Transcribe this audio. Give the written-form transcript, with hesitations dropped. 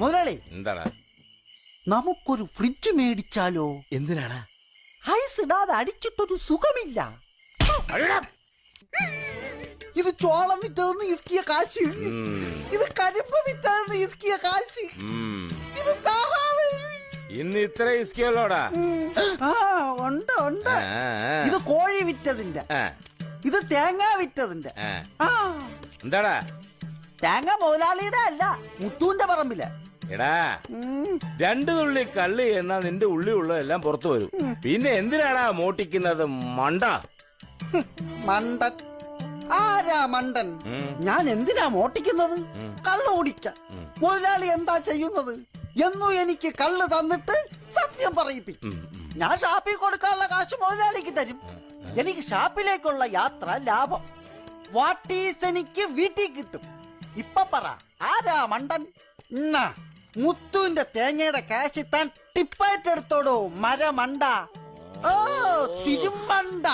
മുതലാളി, എന്താടാ? നമുക്കൊരു ഫ്രിഡ്ജ് മേടിച്ചാലോ? എന്തിനാടാ? ഐസ് ഇടാതെ അടിച്ചിട്ടൊരു സുഖമില്ല. ഇത് ചോളം വിറ്റതെന്ന് ഇസ്കിയ കാശ്, ഇത് കരിമ്പ് വിറ്റതെന്ന് ഇസ്കിയ കാശ്, ഇത് താറാവ്. ഇന്ന് ഇത്ര ഇസ്കിയല്ലോടാ? ഉണ്ട് ഉണ്ട്. ഇത് കോഴി വിറ്റതിന്റെ, ഇത് തേങ്ങ വിറ്റതിന്റെ. എന്താടാ? തേങ്ങ മുതലാളിയുടെ അല്ല, മുത്തൂന്റെ പറമ്പില്. എടാ, 2 തുള്ളി കള്ളി എന്നാ നിന്റെ ഉള്ളി ഉള്ളതെല്ലാം പുറത്തു വരും. പിന്നെ എന്തിനാടാ മോട്ടിക്കുന്നത്? മണ്ട മണ്ടൻ. ആരാ മണ്ടൻ? ഞാൻ എന്തിനാ മോട്ടിക്കുന്നത്? കള്ള് കുടിക്ക. മുതലാളി എന്താ ചെയ്യുന്നത്? എന്നും എനിക്ക് കള്ള് തന്നിട്ട് സത്യം പറയിപ്പിക്കും. ഞാൻ ഷാപ്പിൽ കൊടുക്കാനുള്ള കാശ് മുതലാളിക്ക് തരും. എനിക്ക് ഷാപ്പിലേക്കുള്ള യാത്ര ലാഭം. വാട്ടീസ് എനിക്ക് വീട്ടിൽ കിട്ടും. ഇപ്പൊ പറ, ആരാ മണ്ടൻ? മുത്തുവിന്റെ തേങ്ങയുടെ കാശ് താൻ ടിപ്പായിട്ടെടുത്തോടോ മരമണ്ട. ഓ തിരുമണ്ട.